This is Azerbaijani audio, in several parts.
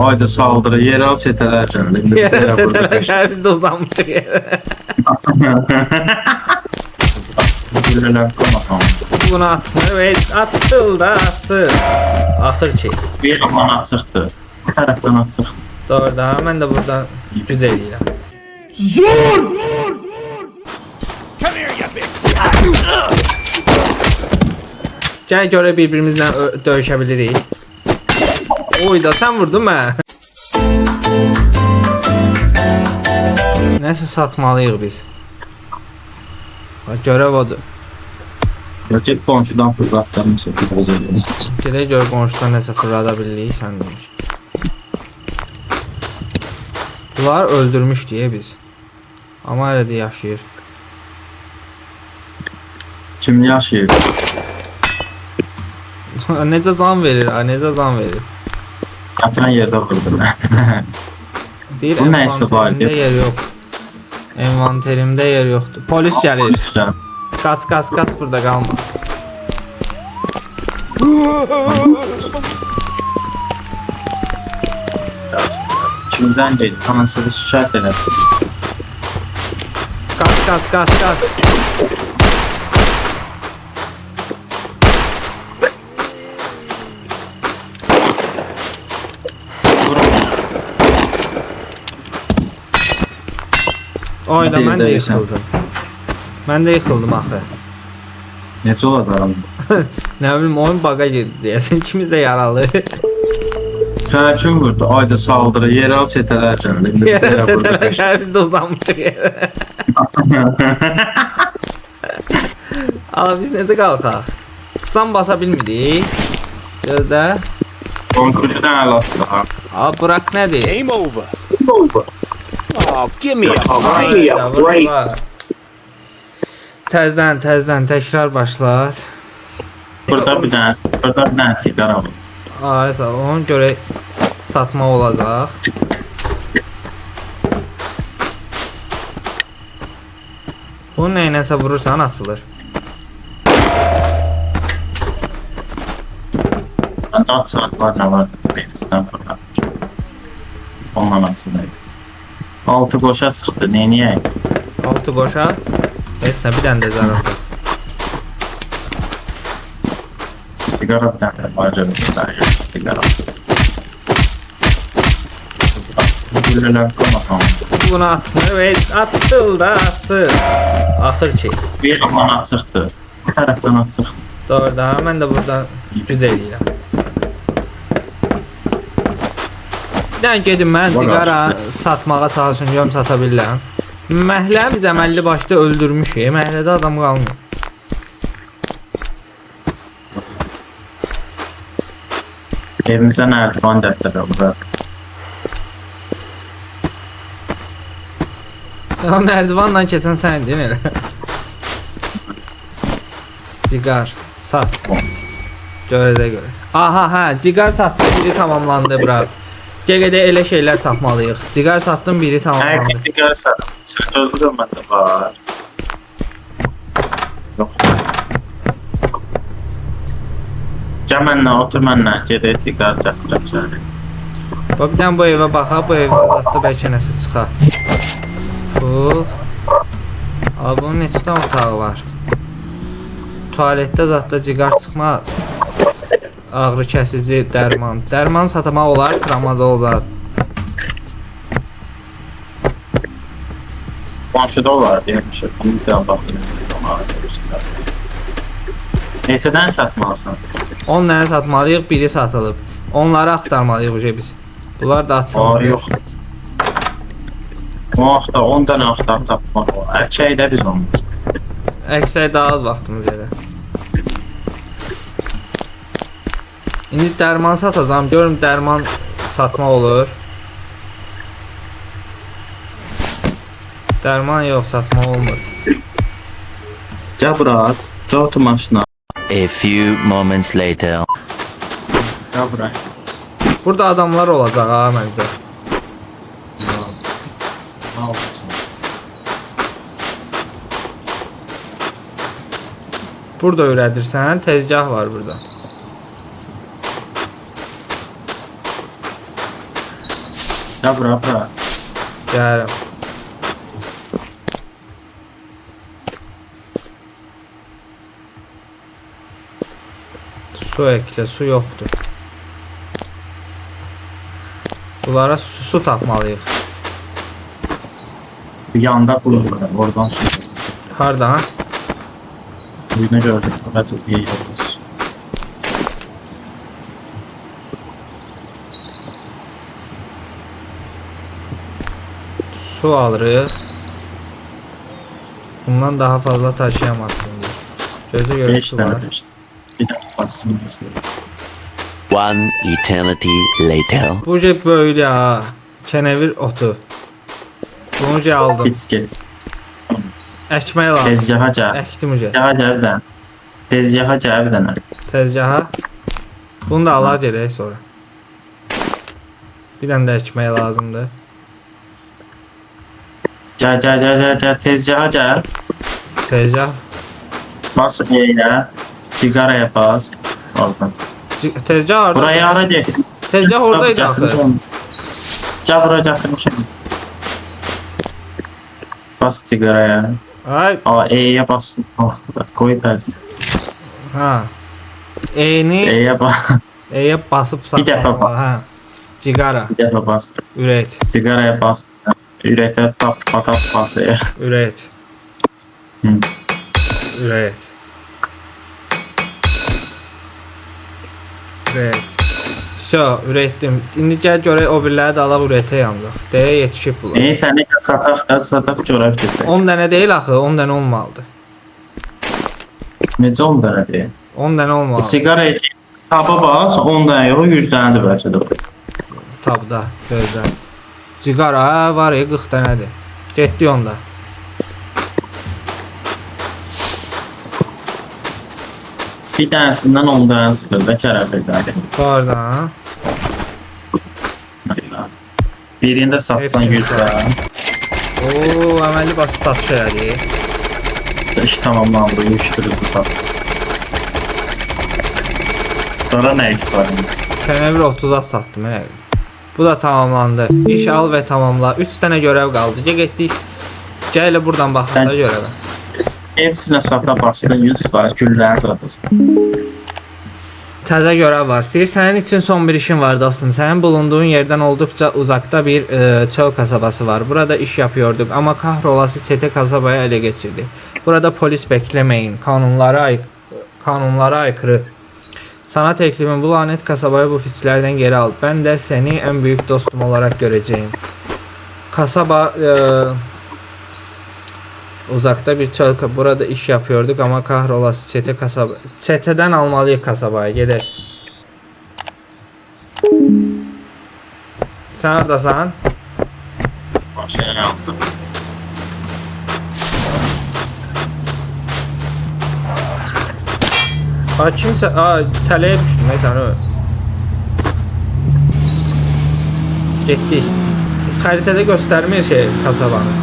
ayda saldırı, yerel çeteler canım. Yerel çeteler biz de uzanmışıq yerə. Gülülər qonaqam. Bunu atmır ve atıl da atıl. Axır ki. Bir aman açıqdır. Bu tərəfdən açıq. Doğru da mən də buradan güz eləyirəm. Gəl görə bir-birimizlə döyüşə bilirik. Oy da sən vurdun mən. Nəsə satmalıyıq biz. Bax görəv odur. Gerçek qonşudan fırlatlarını çəkib. Gedək gör qonşudan nəsə fırlada bilirik sən demiş. Bunlar öldürmüş deyə biz. Amma hələ də yaşayır. Kim yaşayır? Necə can verir, necə can verir. Yatan yerdə vurdum. Deyir, Bu nə isə envanterimdə yer yox. Envanterimdə yer yoxdur. Polis gəlir. Kaç kaç kaç burada qalma. Kimdən deyil, tanısınız şikayət edərsiniz. Kaç kaç kaç kaç. Oyda mən də yıxıldım. Mən də yıxıldım axı. Necə olar aram? Nə bilim oyun baga girdi deyəsən ikimiz də yaralı. Sənə kim vurdu? Ayda saldırı, yerel çetələr canım. Yerel çetələr biz də uzanmışıq yerə. Ala biz necə qalxaq? Can basa bilmirik. Gözdə. Konkurdan əl atdı. Aa bırak nədir? Game over. Oh, give me a break. Təzdən təkrar başlat. Burada bir dənə siqara var. Ay sağ ol. Ona görə satma olacaq. Bunu neynəsə vurursan açılır. Məndə açıq var, nə var? Belçidən fırlatmış. Ondan açılır. Altı qoşa çıxdı, neyniyək? Altı qoşa. Neysə bir dənə də zarafı. Sigara bir dənə var, sigara. Gülülər qonaqam. Bunu atmır ve atıl da atıl. Axır ki. Bir aman açıqdır. Bu tərəfdən açıq. Doğru da mən də buradan güz eləyirəm. Dən gedim mən sigara satmağa çalışın, görüm sata bilirəm. Məhlə biz əməlli başda öldürmüşük. Məhlədə adam qalmır. Evimizə nərdivan dəftərə bırak. Ya nərdivanla keçən səndin elə. Cigar sat. Görəcək görə. Aha hə, cigar satdım, biri tamamlandı bırak. Gəqədə elə şeylər tapmalıyıq. Cigar satdım, biri tamamlandı. Hər sigara satdım. Sözlü məndə var. Yox. Gəl mənlə, otur mənlə. Gedək sigara gətirəm səni. Bax, bir dənə bu evə baxa, bu evə uzatda bəlkə nəsə çıxar. Bu. Abi bunun neçə tane otağı var? Tualetdə zatda cigar çıxmaz. Ağrı kəsici, dərman. Dərman satmaq olar, tramadol. Qonşuda olar deyəmişəm. Bunu bir baxın. Neçədən satmalısan? 10 dənə satmalıyıq, biri satılıb. Onları axtarmalıyıq biz. Bunlar da açılmır. Yox. O vaxtda 10 dənə axtarıb tapmaq olar. Ərkəkdə biz onu. Əksər daha az vaxtımız elə. İndi dərman satacağım. Görüm dərman satma olur. Dərman yox, satma olmur. Gəl bura, gəl otur maşına. A few moments later. Gəl bura. Burada adamlar olacaq ha məncə. Burada öyrədirsən, tezgah var burada. Ya bura. Gəlirəm. Su ekle, su yoxdur. Bunlara su tapmalıyıq. Yanda kuyruq var. Oradan su. Hardan? Bugünə gördük. Fakat iyi yoluz. Su alırıq. Bundan daha fazla taşıyamazsın diyor. Gözü görüp 5 su var. tane 5. Bir de bassın mesela. One eternity later. Bu cep böyle ha. Kenevir otu. Bunu cep aldım. Git. Ekmeği lazım. Tezgaha gəl. Ektim cep. Tezgaha gəldən. Tezgaha gəldən. Tezgaha. Bunu da alar gedək sonra. Bir tane de ekmeği lazımdır. Gəl. Tezgaha gəl. Tezgah. Bas elə. Sigaraya bas. Oradan. Tezgah orada. Buraya ara get. Tezgah oradaydı axı. Gəl buraya gətirmişəm. Bas sigaraya. Ay, E'ye bas. Koy tərsi. ha. E'ni E'ye bas. E'ye basıp Bir dəfə saxlamalı, bas. ha. Cigara, Bir dəfə bas. ürət, Sigaraya bas. Ürətə patap bas. ürət, Hı. ürət. Ürət. So, ürətdim. İndi gəl görək o biriləri də alaq ürətə yanılıq. Deyə yetişib bunlar. Sən nə sataq coğraf keçək. 10 dənə deyil axı, 10 dənə olmalıdır. Necə 10 dənə deyil? 10 dənə olmalıdır. Sigaraya taba bas, 10 dənə yox, 100 dənədir bəlkə də. Tabda, gözlə. Cigara var ya, 40 dənədir. Getdi onda. Bir dənəsindən 10 dənə çıxır da kərəfədə. Oradan. Birində satsan 100 dənə. Oo, əməlli başı satış elədik. İş tamamlandı, uyuşturucu sat. Sonra nə iş var? Kenevir 30'a sattım elə. Bu da tamamlandı. İş al və tamamla. 3 dənə görev qaldı. Getdik. Gəl elə buradan baxaq da görevə. Hepsine sata bastın 100 var, güllərini satasın. Təzə görev var. Istəyir, sənin için son bir işin var dostum. Sənin bulunduğun yerdən olduqca uzakta bir çöl kasabası var. Burada iş yapıyorduk ama kahrolası çete kasabaya ele geçirdi. Burada polis beklemeyin. Kanunlara aykırı. Sana teklifim, bu lanet kasabayı bu pislerden geri al. Ben de seni en büyük dostum olarak göreceğim. Kasaba uzakta bir çöl. Burada iş yapıyorduk ama kahrolası çete kasaba. Çeteden almalıyız kasabaya. Gidelim. Sen oradasan. Başa yaptım. Aa, kimse tələyə düşdüm sən o. Getdik. Xəritədə göstərmir şey kasabanı.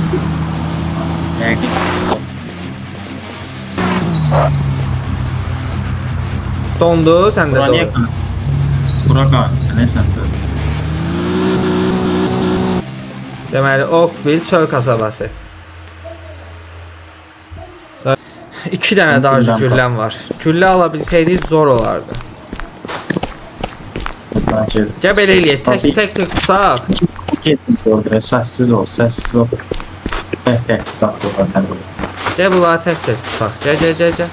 Dondu, sən də dondu. Bura neyse. Deməli, Oakville çöl kasabası. 2 dənə darcı gülləm var. Güllə ala bilsəydik zor olardı. Gəl belə eləyək, tək tutaq. Səssiz ol. Tək tutaq. Gəl bunları tək tutaq. Gəl.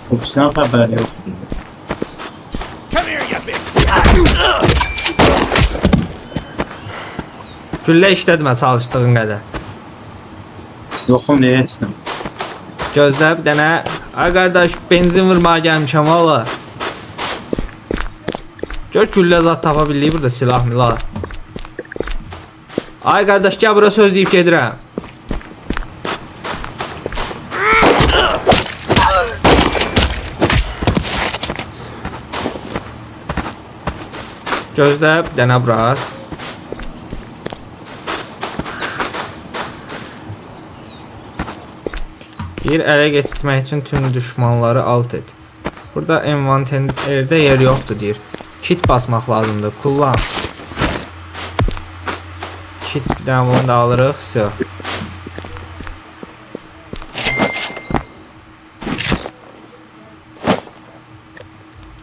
Kokusundan xəbər yox. Come here, you bitch! Güllə işlətmə çalışdığın qədər. Yoxum deyə etsin. Gözlə bir dənə. Ay qardaş, benzin vurmağa gəlmişəm valla. Gör güllə zat tapa bildik burada, silah milah. Ay qardaş, gəl bura söz deyib gedirəm. Gözlə bir dənə bırak. Bir ələ geçirmək üçün tüm düşmanları alt et. Burada envanterdə yer yoxdur deyir. Kit basmaq lazımdır. Kullan. Kit bir dənə bunu da alırıq. Все.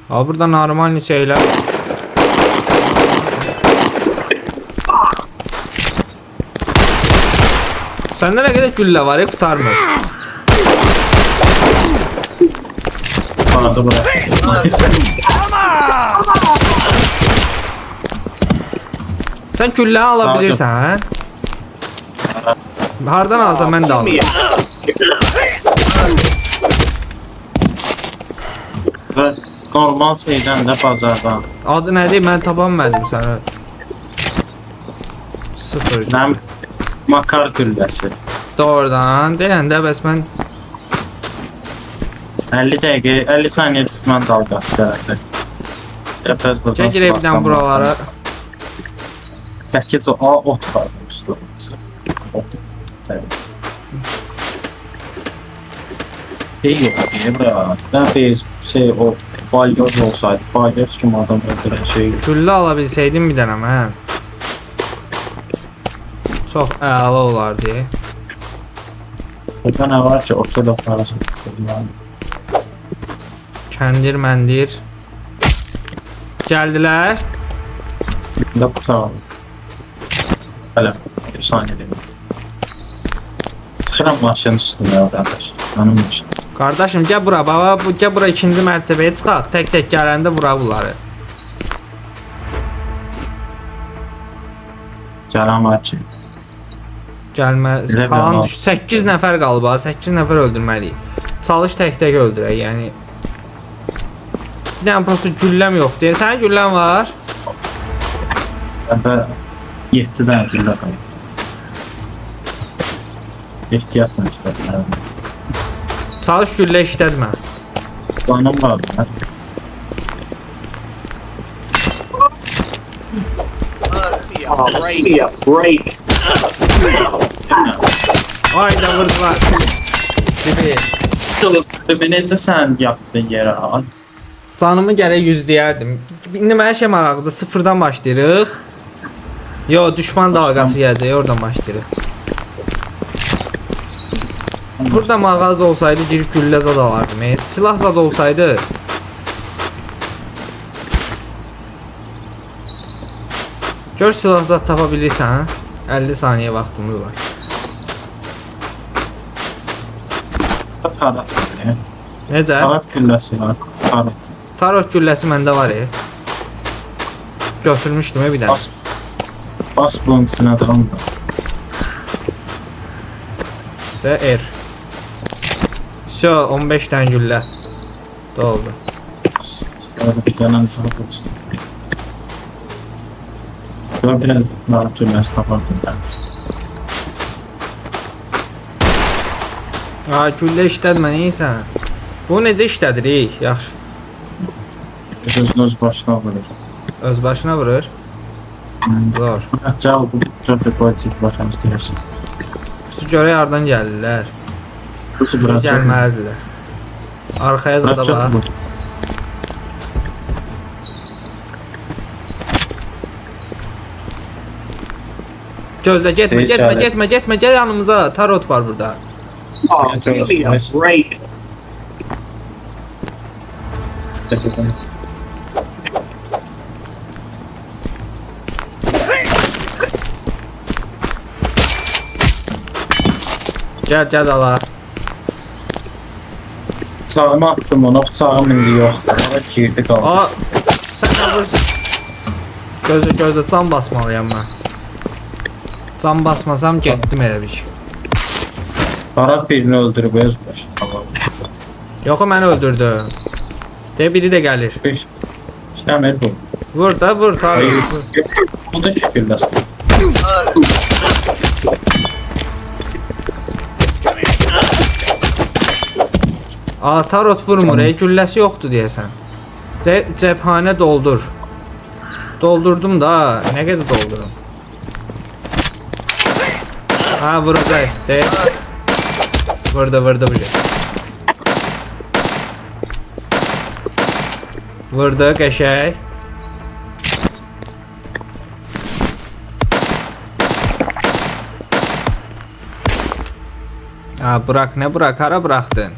Burada normal şeylər. Səndə nə qədər güllə var, qurtarmır. Vardı bura. Sən gülləni ala bilirsən? Hardan alsam mən də alıram. Və normal şeydən də bazardan. Adı nədir? Mən tapa bilmədim səni. 0. Nəm makar gülləsi. Doğrudan. Deyəndə bəs mən 50 dəqiqə, 50 saniyə düşmən dalqası tərəfdə. Biraz buradan girək bir dənə buralara. 8 ot var üstü. Ot. Yok, bura. Ben şey o balyoz olsaydı, balyoz kim adam öldürən şey. Güllə ala bilsəydim bir dənə mən. Çox əla olardı. Burada nə var ki, otolog arasında. Kəndir, məndir. Gəldilər. Bir də bıçaq alın. Hələ, bir saniyə deyim. Sıxıram maşının üstündə ya, qardaş. Mənim maşın. Qardaşım, gəl bura, baba. Gəl bura ikinci mərtəbəyə çıxaq. Tək-tək gələndə vura bunları. Gələn var ki. Gəlmə, Bizə qalan bir 8 nəfər qalıb, 8 nəfər öldürməliyik. Çalış tək-tək öldürək, yəni. Bir dənə prosto gülləm yoxdur. Sənin güllən var? Bəndə 7 dənə güllə qalıb. Ehtiyatla işlədim. Çalış güllə işlətmə. Canım var mı? Break. Ayda vurdular. Gibi. Necə sən yapdın yerə? Canımı gərək 100 deyərdim. İndi mənə şey maraqlıdır, sıfırdan başlayırıq. Yo, düşman dalqası gələcək, oradan başlayırıq. Burada mağaza olsaydı girib güllə zad alardım. Silah zad olsaydı. Gör silah zad tapa bilirsən. 50 saniyə vaxtımız var. Tarot. Necə? Tarot gülləsi var. Tarot. Tarot gülləsi məndə var. Götürmüşdüm bir dənə. Bas bunun içinə də onu da. Və R. Всё, 15 dənə güllə. Doldu. Sonra bir gələn tarot olsun. Sonra biraz tarot gülləsi tapardım ben. Güllə işlətmə, neysən? Bu necə işlədirik? Yaxşı. Özünü öz başına vurur. Öz başına vurur. Zor. Gəl bu çox poetik başımız deyirsin. Su görə yardan gəlirlər. Kusu bırak. Gəlməlidirlər. Arxaya zada bax. Gözlə, getmə, gəl yanımıza. Tarot var burada. Oh, give me a break. Gəl ala. Bıçağımı attım ona, bıçağım indi yoxdur. Ona girdi qaldı. Sən nə vursun? Gözlə, can basmalıyam mən. Can basmasam getdim elə bir. Barat birini öldürüb öz başına. Yox, o məni öldürdü. Biri də gəlir. Şəmir bu. Vur da, vur tarot. Bu da şükürləsin. Tarot vurmur, gülləsi yoxdur deyəsən. Cəbhanə doldur. Doldurdum da, nə qədər doldurum? Vuracaq. Vurdu bu şey. Vurdu qəşəng. Bırak ne bırak, hara bıraktın?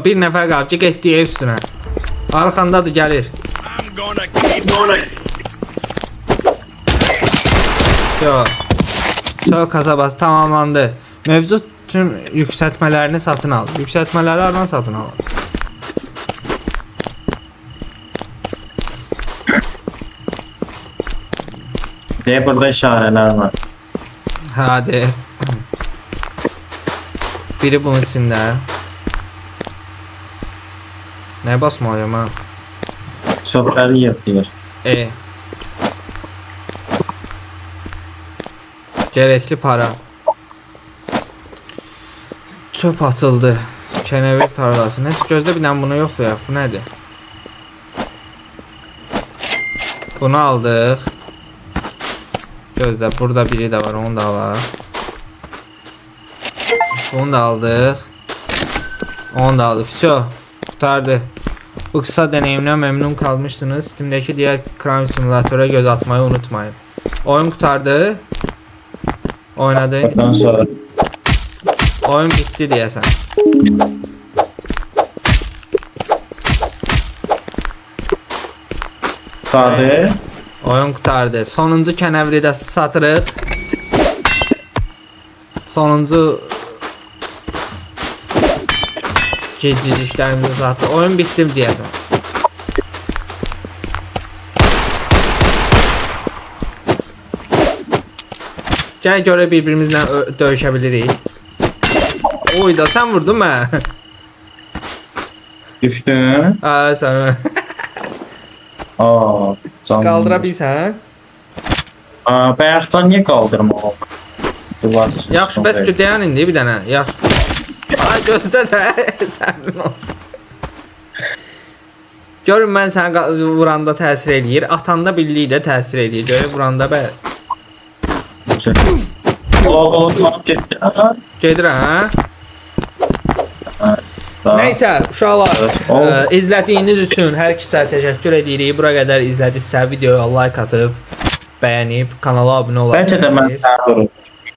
Bir nəfər qalıb, getdi ev üstünə. Arxandadır, gəlir. Kasabası tamamlandı. Mevcut tüm yüksəltmələrini satın al. Yüksəltmələri hardan satın al? Burada işarələr var. Hadi. Biri bunun içində. Nə basmalıyım ha? Çöpləri yığılır. Gerekli para. Çöp atıldı. Kenevir tarlası. Neyse gözde bir bunu yoxlayaq. Bu nədir? Bunu aldıq. Gözde burada biri de var, onu da alaq. Bunu da aldıq. Onu da aldık. Kurtardı. Bu kısa deneyimle memnun kalmışsınız. Steam'deki diğer Crime Simulator'a göz atmayı unutmayın. Oyun kurtardı. Oynadın. Ondan sonra Oyun bitti diyesen. kurtardı. Oyun kurtardı. Sonuncu kənəvri də satırıq. Sonuncu geciciklərimizi satırıq. Oyun bitti diyesen. Gəl görə bir-birimizlə döyüşə bilirik. Oy da sen vurdun mən. Düşdün. Sən Canım. qaldıra bilsən? Bayaqdan niyə qaldırma o? Yaxşı, bəs ki, deyən indi bir dənə. Yaxşı. Gözdə də sənin olsun. Görün, mən səni vuranda təsir eləyir. Atanda bildiyi də təsir eləyir. Görün, vuranda bəs. Gedirəm, hə? Neyse, uşaqlar, izlədiyiniz üçün hər kəsə təşəkkür edirik. Bura qədər izlədinizsə videoya like atıb, bəyənib, kanala abunə ola Bəlkə də mən səni vururum.